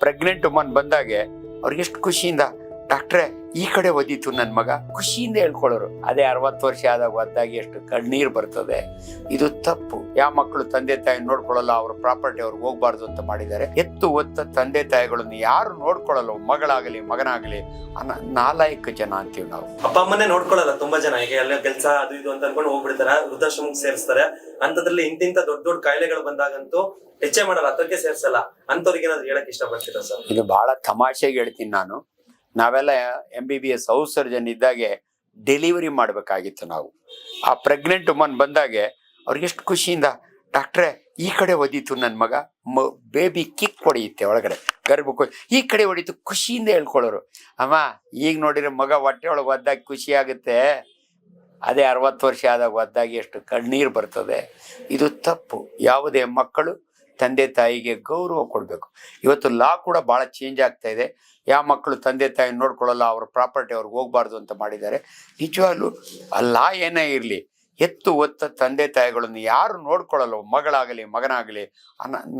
Pregnant woman ಬಂದಾಗೆ ಅವ್ರಿಗೆ ಎಷ್ಟು ಖುಷಿಯಿಂದ ಡಾಕ್ಟ್ರೆ ಈ ಕಡೆ ಒದಿತು ನನ್ನ ಮಗ ಖುಷಿಯಿಂದ ಹೇಳ್ಕೊಳ್ಳೋರು. ಅದೇ 60 ವರ್ಷ ಆದಾಗ ಒದ್ದಾಗಿ ಎಷ್ಟು ಕಣ್ಣೀರ್ ಬರ್ತದೆ. ಇದು ತಪ್ಪು. ಯಾವ ಮಕ್ಕಳು ತಂದೆ ತಾಯಿ ನೋಡ್ಕೊಳ್ಳಲ್ಲ, ಅವ್ರ ಪ್ರಾಪರ್ಟಿ ಅವ್ರಿಗೆ ಹೋಗ್ಬಾರ್ದು ಅಂತ ಮಾಡಿದ್ದಾರೆ. ಎತ್ತು ಒತ್ತ ತಂದೆ ತಾಯಿಗಳನ್ನು ಯಾರು ನೋಡ್ಕೊಳ್ಳಲ್ಲ, ಮಗಳಾಗಲಿ ಮಗನಾಗಲಿ ನಾಲಾಯಕ ಜನ ಅಂತೀವಿ ನಾವು. ಅಪ್ಪ ಅಮ್ಮನೇ ನೋಡ್ಕೊಳ್ಳಲ್ಲ ತುಂಬಾ ಜನ. ಈಗ ಎಲ್ಲ ಕೆಲಸ ಅದು ಇದು ಅಂತ ಅನ್ಕೊಂಡು ಹೋಗ್ಬಿಡ್ತಾರೆ, ವೃದ್ಧಾಶ್ರಮಕ್ಕೆ ಸೇರಿಸ್ತಾರೆ. ಅಂತದ್ರಲ್ಲಿ ಇಂತಿಂತ ದೊಡ್ಡ ದೊಡ್ಡ ಕಾಯಿಲೆಗಳು ಬಂದಾಗಂತೂ ಹೆಚ್ಚೆ ಮಾಡಲ್ಲ, ಅದಕ್ಕೆ ಸೇರ್ಸಲ್ಲ. ಅಂತವ್ರಿಗೆ ಏನಾದ್ರು ಹೇಳಕ್ ಇಷ್ಟಪಡ್ತೀರಾ ಸರ್? ಇದು ಬಹಳ ತಮಾಷೆಗೆ ಹೇಳ್ತೀನಿ ನಾನು. ನಾವೆಲ್ಲ MBBS ಹೌಸ್ ಸರ್ಜನ್ ಇದ್ದಾಗೆ ಡೆಲಿವರಿ ಮಾಡ್ಬೇಕಾಗಿತ್ತು ನಾವು. ಆ ಪ್ರೆಗ್ನೆಂಟ್ ವುಮನ್ ಬಂದಾಗೆ ಅವ್ರಿಗೆ ಎಷ್ಟು ಖುಷಿಯಿಂದ ಡಾಕ್ಟ್ರೆ ಈ ಕಡೆ ಒದಿತು ನನ್ನ ಮಗ, ಬೇಬಿ ಕಿಕ್ ಹೊಡೆಯುತ್ತೆ ಒಳಗಡೆ ಗರ್ಭಕ್ಕೆ, ಈ ಕಡೆ ಹೊಡಿತು ಖುಷಿಯಿಂದ ಹೇಳ್ಕೊಳ್ಳೋರು. ಅಮ್ಮ ಈಗ ನೋಡಿದ್ರೆ ಮಗ ಹೊಟ್ಟೆ ಒಳಗೆ ಒದ್ದಾಗಿ ಖುಷಿ ಆಗುತ್ತೆ. ಅದೇ 60 ವರ್ಷ ಆದಾಗ ಒದ್ದಾಗಿ ಎಷ್ಟು ಕಣ್ಣೀರು ಬರ್ತದೆ. ಇದು ತಪ್ಪು. ಯಾವುದೇ ಮಕ್ಕಳು ತಂದೆ ತಾಯಿಗೆ ಗೌರವ ಕೊಡಬೇಕು. ಇವತ್ತು ಲಾ ಕೂಡ ಭಾಳ ಚೇಂಜ್ ಆಗ್ತಾ ಇದೆ. ಯಾವ ಮಕ್ಕಳು ತಂದೆ ತಾಯಿ ನೋಡ್ಕೊಳ್ಳಲ್ಲ, ಅವ್ರ ಪ್ರಾಪರ್ಟಿ ಅವ್ರಿಗೆ ಹೋಗ್ಬಾರ್ದು ಅಂತ ಮಾಡಿದ್ದಾರೆ. ನಿಜವಾಗ್ಲೂ ಆ ಲಾ ಏನೇ ಇರಲಿ, ಎತ್ತು ಒತ್ತ ತಂದೆ ತಾಯಿಗಳನ್ನು ಯಾರು ನೋಡ್ಕೊಳ್ಳಲ್ಲ, ಮಗಳಾಗಲಿ ಮಗನಾಗಲಿ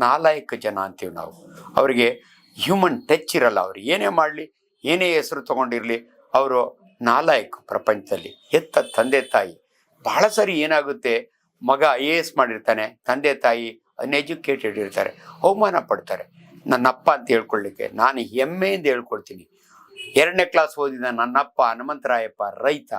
ನಾಲಾಯಕ ಜನ ಅಂತೀವಿ ನಾವು. ಅವರಿಗೆ ಹ್ಯೂಮನ್ ಟಚ್ ಇರಲ್ಲ. ಅವ್ರು ಏನೇ ಮಾಡಲಿ, ಏನೇ ಹೆಸರು ತೊಗೊಂಡಿರಲಿ, ಅವರು ನಾಲಾಯಕ ಪ್ರಪಂಚದಲ್ಲಿ. ಎತ್ತ ತಂದೆ ತಾಯಿ ಬಹಳ ಸರಿ ಏನಾಗುತ್ತೆ, ಮಗ IAS ಮಾಡಿರ್ತಾನೆ, ತಂದೆ ತಾಯಿ ಅನ್ಎಜುಕೇಟೆಡ್ ಇರ್ತಾರೆ, ಅವಮಾನ ಪಡ್ತಾರೆ. ನನ್ನಪ್ಪ ಅಂತ ಹೇಳ್ಕೊಳ್ಳಿಕ್ಕೆ ನಾನು ಹೆಮ್ಮೆಯಿಂದ ಹೇಳ್ಕೊಳ್ತೀನಿ. 2ನೇ ಕ್ಲಾಸ್ ಓದಿದ ನನ್ನಪ್ಪ ಹನುಮಂತರಾಯಪ್ಪ ರೈತ.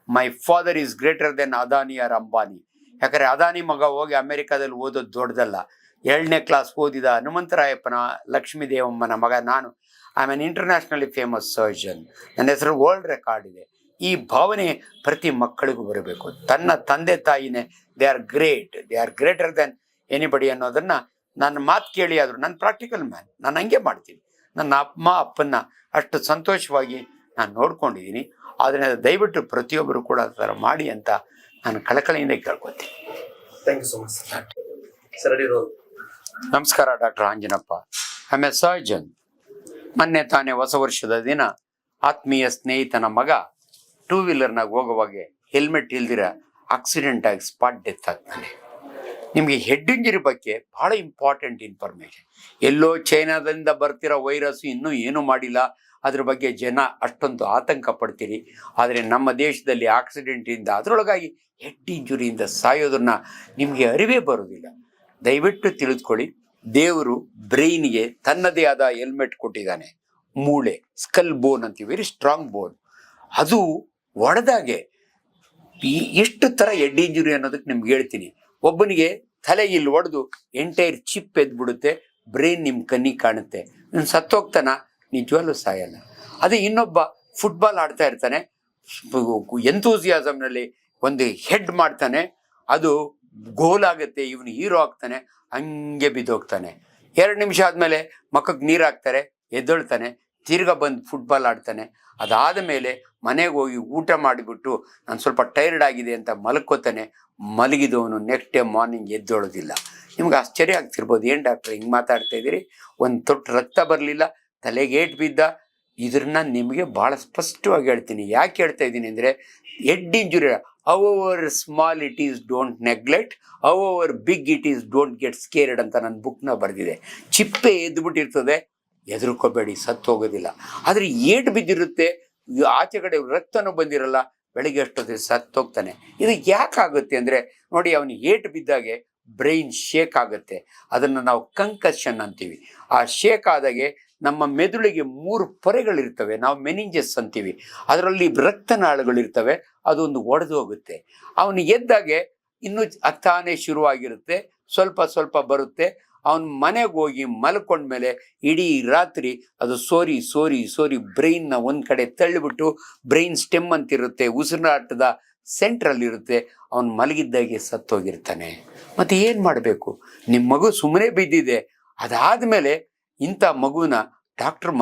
My father is greater than Adani or Ambani. ಯಾಕಂದರೆ ಅದಾನಿ ಮಗ ಹೋಗಿ ಅಮೆರಿಕಾದಲ್ಲಿ ಓದೋದು ದೊಡ್ಡದಲ್ಲ. 2ನೇ ಕ್ಲಾಸ್ ಓದಿದ ಹನುಮಂತರಾಯಪ್ಪನ ಲಕ್ಷ್ಮೀದೇವಮ್ಮನ ಮಗ ನಾನು. I am on internationally famous surgeon. ನನ್ನ ಹೆಸರು ವರ್ಲ್ಡ್ ರೆಕಾರ್ಡ್ ಇದೆ. ಈ ಭಾವನೆ ಪ್ರತಿ ಮಕ್ಕಳಿಗೂ ಬರಬೇಕು. ತನ್ನ ತಂದೆ ತಾಯಿನೇ they are greater than anybody ಅನ್ನೋದನ್ನು ನನ್ನ ಮಾತು ಕೇಳಿ ಆದರೂ ನಾನು ಪ್ರಾಕ್ಟಿಕಲ್ ಮ್ಯಾನ್, ನಾನು ಹಂಗೆ ಮಾಡ್ತೀನಿ. ನನ್ನ ಅಪ್ಪನ ಅಷ್ಟು ಸಂತೋಷವಾಗಿ ನಾನು ನೋಡ್ಕೊಂಡಿದ್ದೀನಿ. ಅದರಿಂದ ದಯವಿಟ್ಟು ಪ್ರತಿಯೊಬ್ಬರು ಕೂಡ ಆ ಥರ ಮಾಡಿ ಅಂತ ನಾನು ಕಳಕಳಿಯಿಂದ ಕೇಳ್ಕೊತೀನಿ. Thank you so much sir. ನಮಸ್ಕಾರ, doctor Anjanappa. I am a surgeon. ಮೊನ್ನೆ ತಾನೇ ಹೊಸ ವರ್ಷದ ದಿನ ಆತ್ಮೀಯ ಸ್ನೇಹಿತನ ಮಗ 2 ವೀಲರ್ನಾಗ ಹೋಗುವಾಗೆ ಹೆಲ್ಮೆಟ್ ಇಲ್ದಿರ ಆಕ್ಸಿಡೆಂಟ್ ಆಗಿ ಸ್ಪಾಟ್ ಡೆತ್ ಆಗ್ತಾನೆ. ನಿಮಗೆ ಹೆಡ್ ಇಂಜರಿ ಬಗ್ಗೆ ಭಾಳ ಇಂಪಾರ್ಟೆಂಟ್ ಇನ್ಫಾರ್ಮೇಷನ್. ಎಲ್ಲೋ ಚೈನಾದಿಂದ ಬರ್ತಿರೋ ವೈರಸ್ ಇನ್ನೂ ಏನೂ ಮಾಡಿಲ್ಲ, ಅದ್ರ ಬಗ್ಗೆ ಜನ ಅಷ್ಟೊಂದು ಆತಂಕ ಪಡ್ತೀರಿ. ಆದರೆ ನಮ್ಮ ದೇಶದಲ್ಲಿ ಆಕ್ಸಿಡೆಂಟಿಂದ ಅದರೊಳಗಾಗಿ ಹೆಡ್ ಇಂಜುರಿಯಿಂದ ಸಾಯೋದನ್ನ ನಿಮಗೆ ಅರಿವೇ ಬರೋದಿಲ್ಲ. ದಯವಿಟ್ಟು ತಿಳಿದುಕೊಳ್ಳಿ, ದೇವರು ಬ್ರೈನ್ಗೆ ತನ್ನದೇ ಆದ ಹೆಲ್ಮೆಟ್ ಕೊಟ್ಟಿದ್ದಾನೆ. ಮೂಳೆ, ಸ್ಕಲ್ ಬೋನ್ ಅಂತೀವಿ, ವೆರಿ ಸ್ಟ್ರಾಂಗ್ ಬೋನ್. ಅದು ಒಡೆದಾಗೆ ಎಷ್ಟು ಥರ ಹೆಡ್ ಇಂಜುರಿ ಅನ್ನೋದಕ್ಕೆ ನಿಮ್ಗೆ ಹೇಳ್ತೀನಿ. ಒಬ್ಬನಿಗೆ ತಲೆ ಇಲ್ಲಿ ಒಡೆದು ಎಂಟೈರ್ ಚಿಪ್ ಎದ್ಬಿಡುತ್ತೆ, ಬ್ರೈನ್ ನಿಮ್ಮ ಕಣ್ಣಿಗೆ ಕಾಣುತ್ತೆ, ನೀನು ಸತ್ತೋಗ್ತಾನ, ನಿಜವಾಗ್ಲೂ ಸಾಯಲ್ಲ. ಅದೇ ಇನ್ನೊಬ್ಬ ಫುಟ್ಬಾಲ್ ಆಡ್ತಾ ಇರ್ತಾನೆ, ಎಂತೂಸಿಯಾಸಮ್ನಲ್ಲಿ ಒಂದು ಹೆಡ್ ಮಾಡ್ತಾನೆ, ಅದು ಗೋಲ್ ಆಗುತ್ತೆ, ಇವನು ಹೀರೋ ಆಗ್ತಾನೆ, ಹಂಗೆ ಬಿದ್ದೋಗ್ತಾನೆ. 2 ನಿಮಿಷ ಆದಮೇಲೆ ಮಕ್ಕಕ್ಕೆ ನೀರು ಹಾಕ್ತಾರೆ, ಎದ್ದೊಳ್ತಾನೆ, ತಿರ್ಗಾ ಬಂದು ಫುಟ್ಬಾಲ್ ಆಡ್ತಾನೆ. ಅದಾದ ಮೇಲೆ ಮನೆಗೆ ಹೋಗಿ ಊಟ ಮಾಡಿಬಿಟ್ಟು ನಾನು ಸ್ವಲ್ಪ ಟೈರ್ಡ್ ಆಗಿದೆ ಅಂತ ಮಲ್ಕೋತಾನೆ. ಮಲಗಿದವನು ನೆಕ್ಸ್ಟ್ ಡೇ ಮಾರ್ನಿಂಗ್ ಎದ್ದೊಳೋದಿಲ್ಲ. ನಿಮ್ಗೆ ಆಶ್ಚರ್ಯ ಆಗ್ತಿರ್ಬೋದು, ಏನು ಡಾಕ್ಟ್ರ್ ಹಿಂಗೆ ಮಾತಾಡ್ತಾ ಇದ್ದೀರಿ, ಒಂದು ತೊಟ್ಟು ರಕ್ತ ಬರಲಿಲ್ಲ, ತಲೆಗೆ ಏಟು ಬಿದ್ದ. ಇದನ್ನ ನಿಮಗೆ ಭಾಳ ಸ್ಪಷ್ಟವಾಗಿ ಹೇಳ್ತೀನಿ. ಯಾಕೆ ಹೇಳ್ತಾ ಇದ್ದೀನಿ ಅಂದರೆ, head injury however small it is don't neglect, however big it is don't get scared ಅಂತ ನನ್ನ ಬುಕ್ನ ಬರೆದಿದೆ. ಚಿಪ್ಪೆ ಎದ್ದುಬಿಟ್ಟಿರ್ತದೆ, ಹೆದರ್ಕೋಬೇಡಿ, ಸತ್ತು ಹೋಗೋದಿಲ್ಲ. ಆದರೆ ಏಟು ಬಿದ್ದಿರುತ್ತೆ, ಆಚೆ ಕಡೆ ರಕ್ತನೂ ಬಂದಿರಲ್ಲ, ಬೆಳಿಗ್ಗೆ ಅಷ್ಟೊತ್ತಿಗೆ ಸತ್ತೋಗ್ತಾನೆ. ಇದು ಯಾಕಾಗುತ್ತೆ ಅಂದರೆ ನೋಡಿ, ಅವನಿಗೆ ಏಟು ಬಿದ್ದಾಗೆ ಬ್ರೈನ್ ಶೇಕ್ ಆಗುತ್ತೆ. ಅದನ್ನು ನಾವು ಕಂಕಷನ್ ಅಂತೀವಿ. ಆ ಶೇಕ್ ಆದಾಗೆ ನಮ್ಮ ಮೆದುಳಿಗೆ 3 ಪೊರೆಗಳಿರ್ತವೆ, ನಾವು ಮೆನಿಂಜಸ್ ಅಂತೀವಿ. ಅದರಲ್ಲಿ ರಕ್ತನಾಳಗಳಿರ್ತವೆ, ಅದೊಂದು ಒಡೆದು ಹೋಗುತ್ತೆ. ಅವನು ಎದ್ದಾಗೆ ಇನ್ನೂ ತಾನೇ ಶುರುವಾಗಿರುತ್ತೆ, ಸ್ವಲ್ಪ ಸ್ವಲ್ಪ ಬರುತ್ತೆ. ಅವನ ಮನೆಗೆ ಹೋಗಿ ಮಲ್ಕೊಂಡ್ಮೇಲೆ ಇಡೀ ರಾತ್ರಿ ಅದು ಸೋರಿ ಬ್ರೈನ್ನ ಒಂದು ಕಡೆ ತಳ್ಳಿಬಿಟ್ಟು, ಬ್ರೈನ್ ಸ್ಟೆಮ್ ಅಂತಿರುತ್ತೆ, ಉಸಿರಾಟದ ಸೆಂಟ್ರಲ್ಲಿರುತ್ತೆ, ಅವನು ಮಲಗಿದ್ದಾಗೆ ಸತ್ತೋಗಿರ್ತಾನೆ. ಮತ್ತು ಏನು ಮಾಡಬೇಕು? ನಿಮ್ಮ ಮಗು ಸುಮ್ಮನೆ ಬಿದ್ದಿದೆ, ಅದಾದಮೇಲೆ ಇಂಥ ಮಗುನ ಡಾಕ್ಟ್ರ್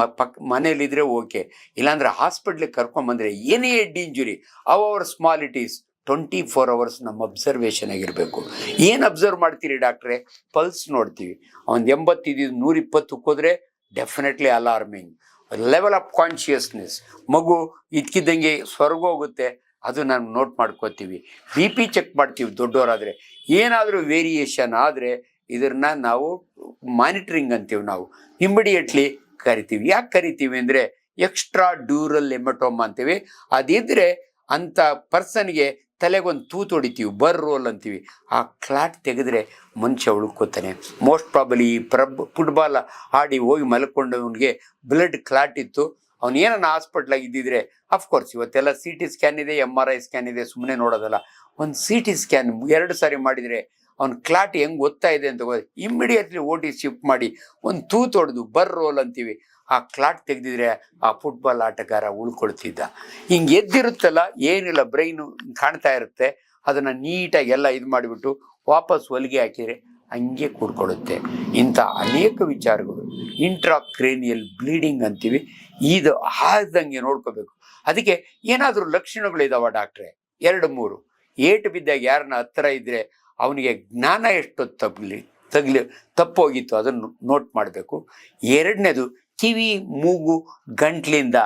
ಮನೇಲಿದ್ರೆ ಓಕೆ, ಇಲ್ಲಾಂದರೆ ಹಾಸ್ಪಿಟ್ಲಿಗೆ ಕರ್ಕೊಂಬಂದರೆ ಏನೇ head injury however small it is 24 hours ನಮ್ಮ ಅಬ್ಸರ್ವೇಷನ್ ಆಗಿರಬೇಕು. ಏನು ಅಬ್ಸರ್ವ್ ಮಾಡ್ತೀರಿ ಡಾಕ್ಟ್ರೇ? ಪಲ್ಸ್ ನೋಡ್ತೀವಿ. ಅವ್ನು 80 ಇದ್ದು 120 ಹೋದರೆ definitely alarming. Level of consciousness, ಮಗು ಇದ್ಕಿದ್ದಂಗೆ ಸ್ವರ್ಗೋಗುತ್ತೆ, ಅದು ನಾನು ನೋಟ್ ಮಾಡ್ಕೋತೀವಿ. BP ಚೆಕ್ ಮಾಡ್ತೀವಿ ದೊಡ್ಡವರಾದರೆ. ಏನಾದರೂ ವೇರಿಯೇಷನ್ ಆದರೆ ಇದನ್ನ ನಾವು ಮಾನಿಟ್ರಿಂಗ್ ಅಂತೀವಿ. ನಾವು ಇಮಿಡಿಯೇಟ್ಲಿ ಕರಿತೀವಿ. ಯಾಕೆ ಕರಿತೀವಿ ಅಂದರೆ ಎಕ್ಸ್ಟ್ರಾ ಡ್ಯೂರಲ್ ಹೆಮಟೋಮಾ ಅಂತೀವಿ. ಅದಿದ್ರೆ ಅಂಥ ಪರ್ಸನ್ಗೆ ತಲೆಗೊಂದು ತೂತು ಹೊಡಿತೀವಿ, ಬರ್ ರೋಲ್ ಅಂತೀವಿ. ಆ ಕ್ಲಾಟ್ ತೆಗೆದ್ರೆ ಮನುಷ್ಯ ಉಳ್ಕೋತಾನೆ. ಮೋಸ್ಟ್ ಪ್ರಾಬಲಿ ಫುಟ್ಬಾಲ್ ಆಡಿ ಹೋಗಿ ಮಲ್ಕೊಂಡವನಿಗೆ ಬ್ಲಡ್ ಕ್ಲಾಟ್ ಇತ್ತು, ಅವ್ನು ಏನನ್ನ ಹಾಸ್ಪಿಟ್ಲಾಗ ಇದ್ದಿದ್ರೆ, ಅಫ್ಕೋರ್ಸ್ ಇವತ್ತೆಲ್ಲ CT ಸ್ಕ್ಯಾನ್ ಇದೆ, MRI ಸ್ಕ್ಯಾನ್ ಇದೆ, ಸುಮ್ಮನೆ ನೋಡೋದಲ್ಲ. ಒಂದು CT ಸ್ಕ್ಯಾನ್ 2 ಸಾರಿ ಮಾಡಿದರೆ ಅವ್ನ ಕ್ಲಾಟ್ ಹೆಂಗೆ ಓದ್ತಾ ಇದೆ ಅಂತ ಇಮ್ಮಿಡಿಯೇಟ್ಲಿ OT ಶಿಫ್ಟ್ ಮಾಡಿ ಒಂದು ತೂತು ಹೊಡೆದು ಬರ್ ರೋಲ್ ಅಂತೀವಿ. ಆ ಕ್ಲಾಟ್ ತೆಗೆದಿದ್ರೆ ಆ ಫುಟ್ಬಾಲ್ ಆಟಗಾರ ಉಳ್ಕೊಳ್ತಿದ್ದ. ಹಿಂಗೆ ಎದ್ದಿರುತ್ತಲ್ಲ, ಏನಿಲ್ಲ, ಬ್ರೈನು ಕಾಣ್ತಾ ಇರುತ್ತೆ, ಅದನ್ನು ನೀಟಾಗಿ ಎಲ್ಲ ಇದು ಮಾಡಿಬಿಟ್ಟು ವಾಪಸ್ ಹೊಲಿಗೆ ಹಾಕಿದರೆ ಹಂಗೆ ಕೂಡ್ಕೊಳ್ಳುತ್ತೆ. ಇಂಥ ಅನೇಕ ವಿಚಾರಗಳು ಇಂಟ್ರಾಕ್ರೇನಿಯಲ್ ಬ್ಲೀಡಿಂಗ್ ಅಂತೀವಿ. ಇದು ಆದಂಗೆ ನೋಡ್ಕೋಬೇಕು. ಅದಕ್ಕೆ ಏನಾದರೂ ಲಕ್ಷಣಗಳಿದಾವ ಡಾಕ್ಟ್ರೆ? 2-3 ಏಟು ಬಿದ್ದಾಗ ಯಾರನ್ನ ಹತ್ತಿರ ಇದ್ದರೆ ಅವನಿಗೆ ಜ್ಞಾನ ಎಷ್ಟೊತ್ತು ತಪ್ಪೋಗಿತ್ತು ಅದನ್ನು ನೋಟ್ ಮಾಡಬೇಕು. 2ನೇದು ಕಿವಿ, ಮೂಗು, ಗಂಟ್ಲಿಂದ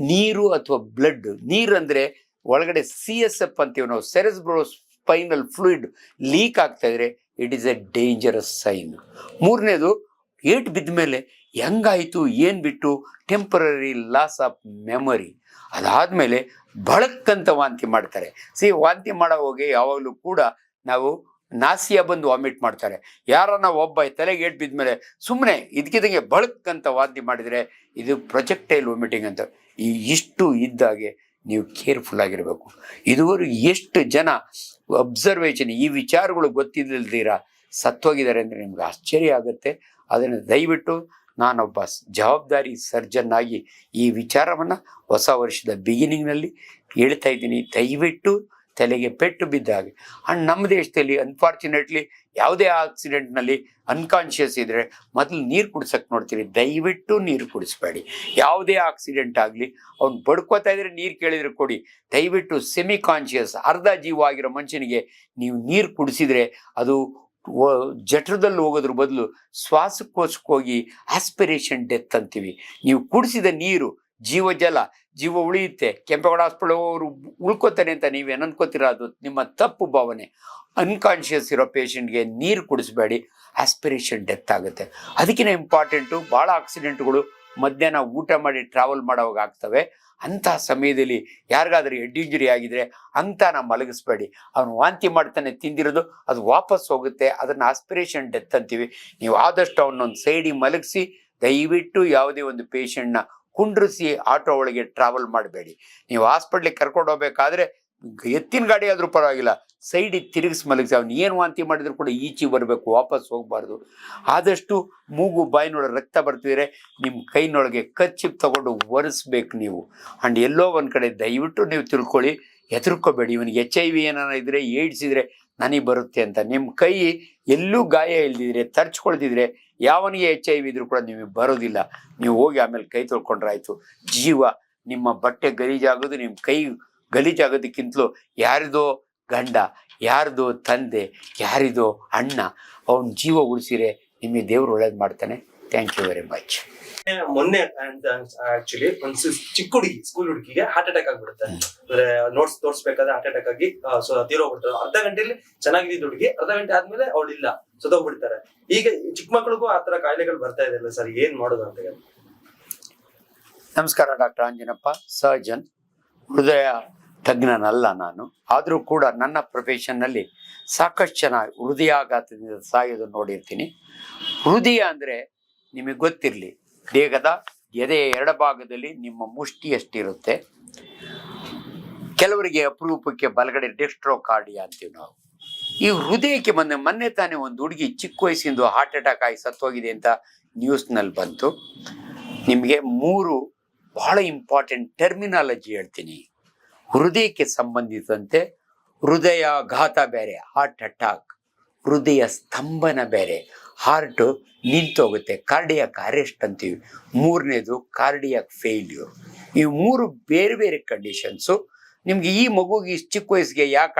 ನೀರು ಅಥವಾ ಬ್ಲಡ್, ನೀರು ಅಂದರೆ ಒಳಗಡೆ CSF ಅಂತೀವಿ ನಾವು, ಸೆರೆಬ್ರೋ ಸ್ಪೈನಲ್ ಫ್ಲೂಯಿಡ್ ಲೀಕ್ ಆಗ್ತಾ ಇದ್ರೆ it is a dangerous sign. 3ನೇದು ಏಟು ಬಿದ್ದ ಮೇಲೆ ಹೆಂಗಾಯಿತು ಏನು ಬಿಟ್ಟು ಟೆಂಪರರಿ ಲಾಸ್ ಆಫ್ ಮೆಮೊರಿ. ಅದಾದಮೇಲೆ ಬಳಕ್ಕಂತ ವಾಂತಿ ಮಾಡ್ತಾರೆ. ವಾಂತಿ ಮಾಡೋ ಹೋಗಿ ಯಾವಾಗಲೂ ಕೂಡ ನಾವು ನಾಸಿಯ ಬಂದು ವಾಮಿಟ್ ಮಾಡ್ತಾರೆ. ಯಾರನ್ನ ಒಬ್ಬ ತಲೆಗೆ ಏಟು ಬಿದ್ದ ಮೇಲೆ ಸುಮ್ಮನೆ ಇದಕ್ಕಿದಂಗೆ ಬಳಕ್ಕಂತ ವಾಂತಿ ಮಾಡಿದರೆ ಇದು ಪ್ರೊಜೆಕ್ಟೈಲ್ ವಾಮಿಟಿಂಗ್ ಅಂತ. ಇಷ್ಟು ಇದ್ದಾಗೆ ನೀವು ಕೇರ್ಫುಲ್ ಆಗಿರಬೇಕು. ಇದುವರೆಗೂ ಎಷ್ಟು ಜನ ಅಬ್ಸರ್ವೇಷನ್ ಈ ವಿಚಾರಗಳು ಗೊತ್ತಿಲ್ಲದಿರ ಸತ್ತೋಗಿದ್ದಾರೆ ಅಂದರೆ ನಿಮ್ಗೆ ಆಶ್ಚರ್ಯ ಆಗುತ್ತೆ. ಅದನ್ನು ದಯವಿಟ್ಟು ನಾನೊಬ್ಬ ಜವಾಬ್ದಾರಿ ಸರ್ಜನ್ ಆಗಿ ಈ ವಿಚಾರವನ್ನು ಹೊಸ ವರ್ಷದ ಬಿಗಿನಿಂಗ್ನಲ್ಲಿ ಹೇಳ್ತಾ ಇದ್ದೀನಿ. ದಯವಿಟ್ಟು ತಲೆಗೆ ಪೆಟ್ಟು ಬಿದ್ದಾಗ, ಆ್ಯಂಡ್ ನಮ್ಮ ದೇಶದಲ್ಲಿ ಅನ್ಫಾರ್ಚುನೇಟ್ಲಿ ಯಾವುದೇ ಆಕ್ಸಿಡೆಂಟ್ನಲ್ಲಿ ಅನ್ಕಾನ್ಷಿಯಸ್ ಇದ್ದರೆ ಮೊದಲು ನೀರು ಕುಡಿಸೋಕ್ಕೆ ನೋಡ್ತೀರಿ. ದಯವಿಟ್ಟು ನೀರು ಕುಡಿಸ್ಬೇಡಿ. ಯಾವುದೇ ಆಕ್ಸಿಡೆಂಟ್ ಆಗಲಿ ಅವ್ನು ಬಡ್ಕೋತಾ ಇದ್ರೆ ನೀರು ಕೇಳಿದರೆ ಕೊಡಿ. ದಯವಿಟ್ಟು ಸೆಮಿ ಕಾನ್ಷಿಯಸ್ ಅರ್ಧ ಜೀವ ಆಗಿರೋ ಮನುಷ್ಯನಿಗೆ ನೀವು ನೀರು ಕುಡಿಸಿದರೆ ಅದು ಜಠರದಲ್ಲಿ ಹೋಗೋದ್ರ ಬದಲು ಶ್ವಾಸಕೋಶಕ್ಕೆ ಹೋಗಿ ಆಸ್ಪಿರೇಷನ್ ಡೆತ್ ಅಂತೀವಿ. ನೀವು ಕುಡಿಸಿದ ನೀರು ಜೀವಜಲ, ಜೀವ ಉಳಿಯುತ್ತೆ. ಕೆಂಪೇಗೌಡ ಹಾಸ್ಪಿಟಲ್ ಅವರು ಉಳ್ಕೋತಾನೆ ಅಂತ ನೀವೇನು ಅನ್ಕೋತೀರ, ಅದು ನಿಮ್ಮ ತಪ್ಪು ಭಾವನೆ. ಅನ್ಕಾನ್ಷಿಯಸ್ ಇರೋ ಪೇಷಂಟ್ಗೆ ನೀರು ಕುಡಿಸ್ಬೇಡಿ, ಆಸ್ಪಿರೇಷನ್ ಡೆತ್ ಆಗುತ್ತೆ. ಅದಕ್ಕಿಂತ ಇಂಪಾರ್ಟೆಂಟು, ಭಾಳ ಆಕ್ಸಿಡೆಂಟ್ಗಳು ಮಧ್ಯಾಹ್ನ ಊಟ ಮಾಡಿ ಟ್ರಾವೆಲ್ ಮಾಡೋವಾಗ ಆಗ್ತವೆ. ಅಂಥ ಸಮಯದಲ್ಲಿ ಯಾರಿಗಾದ್ರೂ ಹೆಡ್ ಇಂಜುರಿ ಆಗಿದ್ರೆ ಅಂಥನ ಮಲಗಿಸ್ಬೇಡಿ. ಅವನು ವಾಂತಿ ಮಾಡ್ತಾನೆ, ತಿಂದಿರೋದು ಅದು ವಾಪಸ್ ಹೋಗುತ್ತೆ, ಅದನ್ನು ಆಸ್ಪಿರೇಷನ್ ಡೆತ್ ಅಂತೀವಿ. ನೀವು ಆದಷ್ಟು ಅವನೊಂದು ಸೈಡಿಗೆ ಮಲಗಿಸಿ. ದಯವಿಟ್ಟು ಯಾವುದೇ ಒಂದು ಪೇಷಂಟ್ನ ಕುಂಡ್ರಿಸಿ ಆಟೋ ಒಳಗೆ ಟ್ರಾವೆಲ್ ಮಾಡಬೇಡಿ. ನೀವು ಹಾಸ್ಪಿಟ್ಲಿಗೆ ಕರ್ಕೊಂಡು ಹೋಗ್ಬೇಕಾದ್ರೆ ಎತ್ತಿನ ಗಾಡಿ ಆದರೂ ಪರವಾಗಿಲ್ಲ, ಸೈಡಿಗೆ ತಿರುಗಿಸಿ ಮಲಗಿಸಿ. ಅವ್ನು ಏನು ವಾಂತಿ ಮಾಡಿದ್ರು ಕೂಡ ಈಚೆ ಬರಬೇಕು, ವಾಪಸ್ ಹೋಗಬಾರ್ದು. ಆದಷ್ಟು ಮೂಗು ಬಾಯಿನೊಳಗೆ ರಕ್ತ ಬರ್ತಿದ್ರೆ ನಿಮ್ಮ ಕೈನೊಳಗೆ ಕಚ್ಚಿಪ್ ತಗೊಂಡು ಒರೆಸ್ಬೇಕು ನೀವು. ಆ್ಯಂಡ್ ಎಲ್ಲೋ ಒಂದು ಕಡೆ ದಯವಿಟ್ಟು ನೀವು ತಿಳ್ಕೊಳ್ಳಿ, ಹೆದರ್ಕೋಬೇಡಿ. ಇವನಿಗೆ HIV ಏನಾರ ಇದ್ದರೆ, ಏಡ್ಸ್ ಇದ್ದರೆ ನನಗೆ ಬರುತ್ತೆ ಅಂತ. ನಿಮ್ಮ ಕೈ ಎಲ್ಲೂ ಗಾಯ ಇಲ್ದಿದ್ರೆ, ತರ್ಚ್ಕೊಳ್ತಿದ್ರೆ, ಯಾವನಿಗೆ HIV ಇದ್ರೂ ಕೂಡ ನಿಮಗೆ ಬರೋದಿಲ್ಲ. ನೀವು ಹೋಗಿ ಆಮೇಲೆ ಕೈ ತೊಳ್ಕೊಂಡ್ರಾಯ್ತು. ಜೀವ, ನಿಮ್ಮ ಬಟ್ಟೆ ಗಲೀಜಾಗೋದು, ನಿಮ್ಮ ಕೈ ಗಲೀಜಾಗೋದಕ್ಕಿಂತಲೂ ಯಾರಿದೋ ಗಂಡ, ಯಾರ್ದೋ ತಂದೆ, ಯಾರಿದೋ ಅಣ್ಣ, ಅವನ ಜೀವ ಉಳಿಸಿರೆ ನಿಮಗೆ ದೇವ್ರು ಒಳ್ಳೇದು ಮಾಡ್ತಾನೆ. Thank you very much. ಮೊನ್ನೆ ಆಕ್ಚುಲಿ ಒಂದು ಚಿಕ್ಕ ಹುಡುಗಿ, ಸ್ಕೂಲ್ ಹುಡುಗಿಗೆ ಹಾರ್ಟ್ ಅಟ್ಯಾಕ್ ಆಗ್ಬಿಡುತ್ತೆ. ಅಂದ್ರೆ ನೋಟ್ಸ್ ತೋರಿಸ್ಬೇಕಾದ್ರೆ ಹಾರ್ಟ್ ಅಟ್ಯಾಕ್ ಆಗಿ ತೀರೋಗ್ಬಿಡ್ತಾರೆ. ಅರ್ಧ ಗಂಟೆಯಲ್ಲಿ ಚೆನ್ನಾಗಿದ್ದ ಹುಡುಗಿ ಅರ್ಧ ಗಂಟೆ ಆದ್ಮೇಲೆ ಅವಳಿಲ್ಲ, ಸತ್ತೋಗ್ಬಿಡ್ತಾರೆ. ಈಗ ಚಿಕ್ಕ ಮಕ್ಕಳಿಗೂ ಆತರ ಕಾಯಿಲೆಗಳು ಬರ್ತಾ ಇದೆ ಅಲ್ಲ ಸರ್, ಏನ್ ಮಾಡೋದು ಅಂತ ಹೇಳಿ? ನಮಸ್ಕಾರ, ಡಾಕ್ಟರ್ ಅಂಜನಪ್ಪ, ಸರ್ಜನ್, ಹೃದಯ ತಜ್ಞನಲ್ಲ ನಾನು. ಆದರೂ ಕೂಡ ನನ್ನ ಪ್ರೊಫೆಷನ್ನಲ್ಲಿ ಸಾಕಷ್ಟು ಜನ ಹೃದಯಾಘಾತದಿಂದ ಸಾಯೋದು ನೋಡಿರ್ತೀನಿ. ಹೃದಯ ಅಂದರೆ ನಿಮಗೆ ಗೊತ್ತಿರಲಿ, ದೇಹದ ಎದೆಯ ಎಡಭಾಗದಲ್ಲಿ ನಿಮ್ಮ ಮುಷ್ಟಿ ಅಷ್ಟಿರುತ್ತೆ. ಕೆಲವರಿಗೆ ಅಪರೂಪಕ್ಕೆ ಬಲಗಡೆ ಡೆಕ್ಸ್ಟ್ರೋಕಾರ್ಡಿಯಾ ಅಂತೀವಿ ನಾವು. ಈ ಹೃದಯಕ್ಕೆ ಮೊನ್ನೆ ತಾನೇ ಒಂದು ಹುಡುಗಿ ಚಿಕ್ಕ ವಯಸ್ಸಿಂದು ಹಾರ್ಟ್ ಅಟ್ಯಾಕ್ ಆಗಿ ಸತ್ತೋಗಿದೆ ಅಂತ ನ್ಯೂಸ್ನಲ್ಲಿ ಬಂತು. ನಿಮಗೆ 3 ಬಹಳ ಇಂಪಾರ್ಟೆಂಟ್ ಟರ್ಮಿನಾಲಜಿ ಹೇಳ್ತೀನಿ. ಹೃದಯಕ್ಕೆ ಸಂಬಂಧಿಸಿದಂತೆ ಹೃದಯಾಘಾತ ಬೇರೆ, ಹಾರ್ಟ್ ಅಟ್ಯಾಕ್. ಹೃದಯ ಸ್ತಂಭನ ಬೇರೆ, ಹಾರ್ಟು ನಿಂತೋಗುತ್ತೆ, ಕಾರ್ಡಿಯಾಕ್ ಅರೆಸ್ಟ್ ಅಂತೀವಿ. 3ನೇದು ಕಾರ್ಡಿಯಾಕ್ ಫೇಲ್ಯೂರ್. ಈ 3 ಬೇರೆ ಬೇರೆ ಕಂಡೀಷನ್ಸು. ನಿಮ್ಗೆ ಈ ಮಗುಗೆ ಇಷ್ಟು ಚಿಕ್ಕ ವಯಸ್ಸಿಗೆ ಯಾಕೆ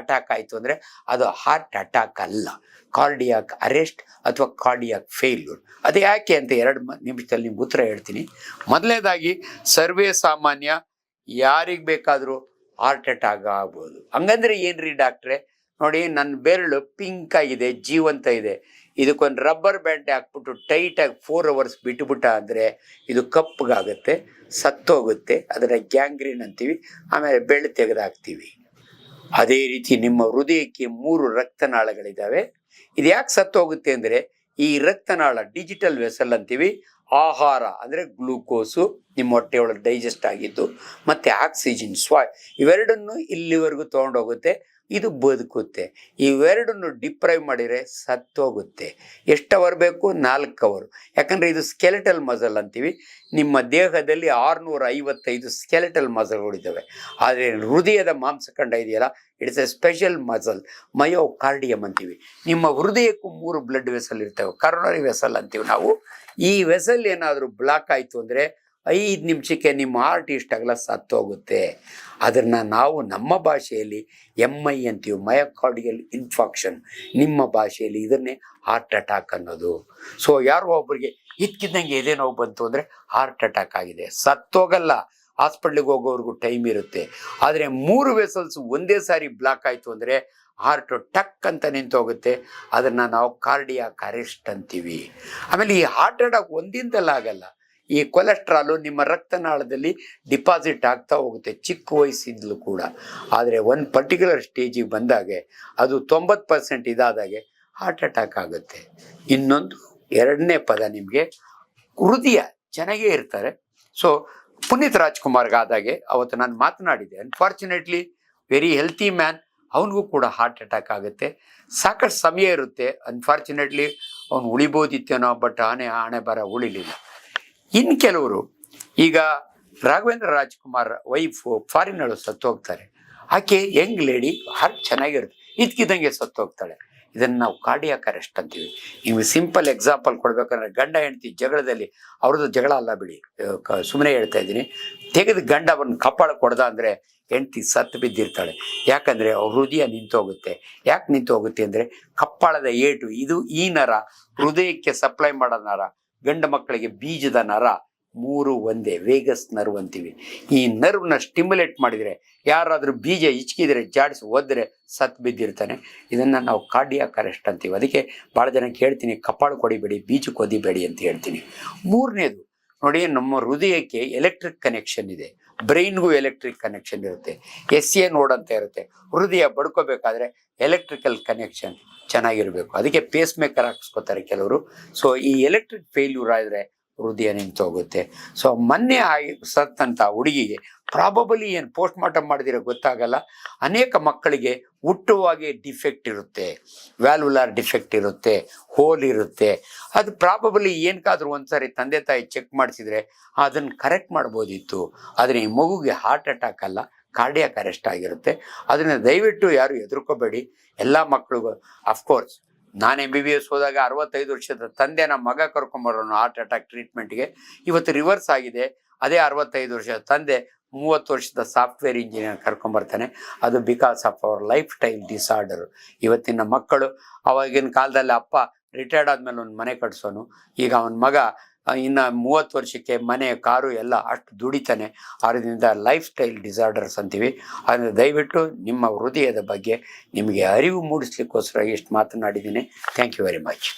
ಅಟ್ಯಾಕ್ ಆಯಿತು ಅಂದರೆ ಅದು ಹಾರ್ಟ್ ಅಟ್ಯಾಕ್ ಅಲ್ಲ, ಕಾರ್ಡಿಯಾಕ್ ಅರೆಸ್ಟ್ ಅಥವಾ ಕಾರ್ಡಿಯಾಕ್ ಫೇಲ್ಯೂರ್. ಅದು ಯಾಕೆ ಅಂತ 2 ನಿಮಿಷದಲ್ಲಿ ನಿಮ್ಗೆ ಉತ್ತರ ಹೇಳ್ತೀನಿ. ಮೊದಲನೇದಾಗಿ, ಸರ್ವೇ ಸಾಮಾನ್ಯ ಯಾರಿಗೆ ಬೇಕಾದರೂ ಹಾರ್ಟ್ ಅಟ್ಯಾಕ್ ಆಗ್ಬೋದು. ಹಂಗಂದ್ರೆ ಏನ್ರಿ ಡಾಕ್ಟ್ರೆ? ನೋಡಿ, ನನ್ನ ಬೆರಳು ಪಿಂಕ್ ಆಗಿದೆ, ಜೀವಂತ ಇದೆ, ಇದಕ್ಕೊಂದು ರಬ್ಬರ್ ಬ್ಯಾಂಡ್ ಹಾಕ್ಬಿಟ್ಟು ಟೈಟಾಗಿ 4 ಅವರ್ಸ್ ಬಿಟ್ಟುಬಿಟ್ಟ ಅಂದರೆ ಇದು ಕಪ್ಪಗಾಗುತ್ತೆ, ಸತ್ತೋಗುತ್ತೆ. ಅದರ ಗ್ಯಾಂಗ್ರೀನ್ ಅಂತೀವಿ. ಆಮೇಲೆ ಬೆಳ್ಳು ತೆಗೆದಾಕ್ತೀವಿ. ಅದೇ ರೀತಿ ನಿಮ್ಮ ಹೃದಯಕ್ಕೆ 3 ರಕ್ತನಾಳಗಳಿದ್ದಾವೆ. ಇದು ಯಾಕೆ ಸತ್ತೋಗುತ್ತೆ ಅಂದರೆ ಈ ರಕ್ತನಾಳ ಡಿಜಿಟಲ್ ವೆಸಲ್ ಅಂತೀವಿ. ಆಹಾರ ಅಂದರೆ ಗ್ಲೂಕೋಸು ನಿಮ್ಮ ಹೊಟ್ಟೆಯೊಳಗೆ ಡೈಜೆಸ್ಟ್ ಆಗಿದ್ದು ಮತ್ತು ಆಕ್ಸಿಜನ್ ಇವೆರಡನ್ನು ಇಲ್ಲಿವರೆಗೂ ತೊಗೊಂಡೋಗುತ್ತೆ. ಇದು ಬದುಕುತ್ತೆ. ಇವೆರಡನ್ನು ಡಿಪ್ರೈವ್ ಮಾಡಿದರೆ ಸತ್ತೋಗುತ್ತೆ. ಎಷ್ಟು ಅವರ್ ಬೇಕು? 4 ಅವರ್. ಯಾಕಂದರೆ ಇದು ಸ್ಕೆಲೆಟಲ್ ಮಸಲ್ ಅಂತೀವಿ. ನಿಮ್ಮ ದೇಹದಲ್ಲಿ 655 ಸ್ಕೆಲೆಟಲ್ ಮಸಲ್ಗಳಿದ್ದಾವೆ. ಆದರೆ ಹೃದಯದ ಮಾಂಸಖಂಡ ಇದೆಯಲ್ಲ, ಇಟ್ಸ್ ಎ ಸ್ಪೆಷಲ್ ಮಸಲ್, ಮಯೋಕಾರ್ಡಿಯಮ್ ಅಂತೀವಿ. ನಿಮ್ಮ ಹೃದಯಕ್ಕೂ 3 ಬ್ಲಡ್ ವೆಸಲ್ ಇರ್ತವೆ, ಕರೋನರಿ ವೆಸಲ್ ಅಂತೀವಿ ನಾವು. ಈ ವೆಸಲ್ ಏನಾದರೂ ಬ್ಲಾಕ್ ಆಯಿತು ಅಂದರೆ 5 ನಿಮಿಷಕ್ಕೆ ನಿಮ್ಮ ಹಾರ್ಟ್ ಇಷ್ಟಾಗಲ್ಲ, ಸತ್ತೋಗುತ್ತೆ. ಅದನ್ನು ನಾವು ನಮ್ಮ ಭಾಷೆಯಲ್ಲಿ MI ಅಂತೀವಿ, ಮಯೋಕಾರ್ಡಿಯಲ್ ಇನ್ಫಾಕ್ಷನ್. ನಿಮ್ಮ ಭಾಷೆಯಲ್ಲಿ ಇದನ್ನೇ ಹಾರ್ಟ್ ಅಟ್ಯಾಕ್ ಅನ್ನೋದು. ಸೊ ಯಾರೋ ಒಬ್ಬರಿಗೆ ಇದ್ಕಿದ್ದಂಗೆ ಎದೆ ನೋವು ಬಂತು ಅಂದರೆ ಹಾರ್ಟ್ ಅಟ್ಯಾಕ್ ಆಗಿದೆ, ಸತ್ತೋಗಲ್ಲ. ಹಾಸ್ಪಿಟ್ಲಿಗೆ ಹೋಗೋವ್ರಿಗೂ ಟೈಮ್ ಇರುತ್ತೆ. ಆದರೆ 3 ವೆಸಲ್ಸ್ ಒಂದೇ ಸಾರಿ ಬ್ಲಾಕ್ ಆಯಿತು ಅಂದರೆ ಹಾರ್ಟು ಟಕ್ ಅಂತ ನಿಂತೋಗುತ್ತೆ. ಅದನ್ನು ನಾವು ಕಾರ್ಡಿಯಾಕ್ ಅರೆಸ್ಟ್ ಅಂತೀವಿ. ಆಮೇಲೆ ಈ ಹಾರ್ಟ್ ಅಟ್ಯಾಕ್ ಒಂದಿಂದಲ್ಲ ಆಗಲ್ಲ. ಈ ಕೊಲೆಸ್ಟ್ರಾಲು ನಿಮ್ಮ ರಕ್ತನಾಳದಲ್ಲಿ ಡಿಪಾಸಿಟ್ ಆಗ್ತಾ ಹೋಗುತ್ತೆ ಚಿಕ್ಕ ವಯಸ್ಸಿಂದಲೂ ಕೂಡ. ಆದರೆ ಒಂದು ಪರ್ಟಿಕ್ಯುಲರ್ ಸ್ಟೇಜಿಗೆ ಬಂದಾಗೆ ಅದು 90% ಇದಾದಾಗೆ ಹಾರ್ಟ್ ಅಟ್ಯಾಕ್ ಆಗುತ್ತೆ. ಇನ್ನೊಂದು 2ನೇ ಪದ ನಿಮಗೆ ಹೃದಯ ಚೆನ್ನಾಗೇ ಇರ್ತಾರೆ. ಸೊ ಪುನೀತ್ ರಾಜ್ಕುಮಾರ್ಗಾದಾಗೆ ಅವತ್ತು ನಾನು ಮಾತನಾಡಿದೆ. ಅನ್ಫಾರ್ಚುನೇಟ್ಲಿ ವೆರಿ ಹೆಲ್ತಿ ಮ್ಯಾನ್, ಅವನಿಗೂ ಕೂಡ ಹಾರ್ಟ್ ಅಟ್ಯಾಕ್ ಆಗುತ್ತೆ. ಸಾಕಷ್ಟು ಸಮಯ ಇರುತ್ತೆ. ಅನ್ಫಾರ್ಚುನೇಟ್ಲಿ ಅವನು ಉಳಿಬೋದಿತ್ತೇನೋ, ಬಟ್ ಹಣೆ ಬರ ಉಳಿಲಿಲ್ಲ. ಇನ್ನು ಕೆಲವರು, ಈಗ ರಾಘವೇಂದ್ರ ರಾಜ್ಕುಮಾರ್ ವೈಫು ಫಾರಿನಳು ಸತ್ತೋಗ್ತಾರೆ. ಆಕೆ ಯಂಗ್ ಲೇಡಿ, ಹಾರ್ಟ್ ಚೆನ್ನಾಗಿರುತ್ತೆ, ಇದ್ಕಿದ್ದಂಗೆ ಸತ್ತೋಗ್ತಾಳೆ. ಇದನ್ನು ನಾವು ಕಾರ್ಡಿಯಾಕ್ ಅರೆಸ್ಟ್ ಅಂತೀವಿ. ನಿಮಗೆ ಸಿಂಪಲ್ ಎಕ್ಸಾಂಪಲ್ ಕೊಡ್ಬೇಕಂದ್ರೆ, ಗಂಡ ಹೆಂಡತಿ ಜಗಳದಲ್ಲಿ, ಅವ್ರದ್ದು ಜಗಳ ಅಲ್ಲ ಬಿಡಿ, ಸುಮ್ಮನೆ ಹೇಳ್ತಾ ಇದ್ದೀನಿ, ತೆಗೆದು ಗಂಡ ಅವನ್ನ ಕಪಾಳ ಕೊಡ್ದ ಅಂದರೆ ಹೆಂಡತಿ ಸತ್ತು ಬಿದ್ದಿರ್ತಾಳೆ. ಯಾಕಂದರೆ ಅವ್ರ ಹೃದಯ ನಿಂತೋಗುತ್ತೆ. ಯಾಕೆ ನಿಂತೋಗುತ್ತೆ ಅಂದರೆ ಕಪ್ಪಾಳದ ಏಟು, ಇದು ಈ ನರ ಹೃದಯಕ್ಕೆ ಸಪ್ಲೈ ಮಾಡೋ ನರ. ಗಂಡು ಮಕ್ಕಳಿಗೆ ಬೀಜದ ನರ 3 ಒಂದೇ, ವೇಗಸ್ ನರ್ವ್ ಅಂತೀವಿ. ಈ ನರ್ವ್ನ ಸ್ಟಿಮ್ಯುಲೇಟ್ ಮಾಡಿದರೆ, ಯಾರಾದರೂ ಬೀಜ ಇಚ್ಕಿದ್ರೆ, ಜಾಡಿಸಿ ಒದ್ರೆ ಸತ್ತು ಬಿದ್ದಿರ್ತಾನೆ. ಇದನ್ನು ನಾವು ಕಾರ್ಡಿಯಾಕ್ ಅರೆಸ್ಟ್ ಅಂತೀವಿ. ಅದಕ್ಕೆ ಭಾಳ ಜನ ಕೇಳ್ತೀನಿ, ಕಪಾಳ ಕೊಡಿಬೇಡಿ, ಬೀಜಕ್ಕೆ ಒದಿಬೇಡಿ ಅಂತ ಹೇಳ್ತೀನಿ. 3ನೇದು ನೋಡಿ, ನಮ್ಮ ಹೃದಯಕ್ಕೆ ಎಲೆಕ್ಟ್ರಿಕ್ ಕನೆಕ್ಷನ್ ಇದೆ, ಬ್ರೈನ್ಗೂ ಎಲೆಕ್ಟ್ರಿಕ್ ಕನೆಕ್ಷನ್ ಇರುತ್ತೆ, SA ನೋಡ್ ಅಂತ ಇರುತ್ತೆ. ಹೃದಯ ಬಡ್ಕೋಬೇಕಾದ್ರೆ ಎಲೆಕ್ಟ್ರಿಕಲ್ ಕನೆಕ್ಷನ್ ಚೆನ್ನಾಗಿರಬೇಕು. ಅದಕ್ಕೆ ಪೇಸ್ ಮೇಕರ್ ಹಾಕ್ಸ್ಕೊತಾರೆ ಕೆಲವರು. ಸೊ ಈ ಎಲೆಕ್ಟ್ರಿಕ್ ಫೇಲ್ಯೂರ್ ಆದರೆ ಹೃದಯ ನಿಂತೋಗುತ್ತೆ. ಸೊ ಮೊನ್ನೆ ಸತ್ತಂಥ ಹುಡುಗಿಗೆ ಪ್ರಾಬಬಲಿ ಏನು ಪೋಸ್ಟ್ ಮಾರ್ಟಮ್ ಮಾಡಿದಿರೋ ಗೊತ್ತಾಗಲ್ಲ. ಅನೇಕ ಮಕ್ಕಳಿಗೆ ಹುಟ್ಟುವಾಗೆ ಡಿಫೆಕ್ಟ್ ಇರುತ್ತೆ, ವ್ಯಾಲ್ವುಲಾರ್ ಡಿಫೆಕ್ಟ್ ಇರುತ್ತೆ, ಹೋಲ್ ಇರುತ್ತೆ. ಅದು ಪ್ರಾಬಬಲಿ ಏನಕ್ಕಾದ್ರೂ ಒಂದ್ಸರಿ ತಂದೆ ತಾಯಿ ಚೆಕ್ ಮಾಡಿಸಿದ್ರೆ ಅದನ್ನು ಕರೆಕ್ಟ್ ಮಾಡ್ಬೋದಿತ್ತು. ಆದರೆ ಈ ಮಗುಗೆ ಹಾರ್ಟ್ ಅಟ್ಯಾಕ್ ಅಲ್ಲ, ಕಾರ್ಡಿಯಾಕ್ ಅರೆಸ್ಟ್ ಆಗಿರುತ್ತೆ. ಅದನ್ನು ದಯವಿಟ್ಟು ಯಾರು ಹೆದರ್ಕೋಬೇಡಿ. ಎಲ್ಲ ಮಕ್ಕಳಿಗೂ ಅಫ್ಕೋರ್ಸ್, ನಾನು MBBS ಹೋದಾಗ 65 ವರ್ಷದ ತಂದೆ ನಮ್ಮ ಮಗ ಕರ್ಕೊಂಬರೋನು ಹಾರ್ಟ್ ಅಟ್ಯಾಕ್ ಟ್ರೀಟ್ಮೆಂಟ್ಗೆ. ಇವತ್ತು ರಿವರ್ಸ್ ಆಗಿದೆ. ಅದೇ 65 ವರ್ಷದ ತಂದೆ 30 ವರ್ಷದ ಸಾಫ್ಟ್ವೇರ್ ಇಂಜಿನಿಯರ್ ಕರ್ಕೊಂಬರ್ತಾನೆ. ಅದು because of our lifestyle disorder. ಇವತ್ತಿನ ಮಕ್ಕಳು, ಅವಾಗಿನ ಕಾಲದಲ್ಲಿ ಅಪ್ಪ ರಿಟೈರ್ಡ್ ಆದಮೇಲೆ ಒಂದು ಮನೆ ಕಟ್ಸೋನು, ಈಗ ಅವನ ಮಗ ಇನ್ನು 30 ವರ್ಷಕ್ಕೆ ಮನೆ, ಕಾರು ಎಲ್ಲ ಅಷ್ಟು ದುಡಿತಾನೆ. ಅದರಿಂದ ಲೈಫ್ ಸ್ಟೈಲ್ ಡಿಸಾರ್ಡರ್ಸ್ ಅಂತೀವಿ. ಅದರಿಂದ ದಯವಿಟ್ಟು ನಿಮ್ಮ ಹೃದಯದ ಬಗ್ಗೆ ನಿಮಗೆ ಅರಿವು ಮೂಡಿಸ್ಲಿಕ್ಕೋಸ್ಕರ ಇಷ್ಟು ಮಾತನಾಡಿದ್ದೀನಿ. Thank you very much.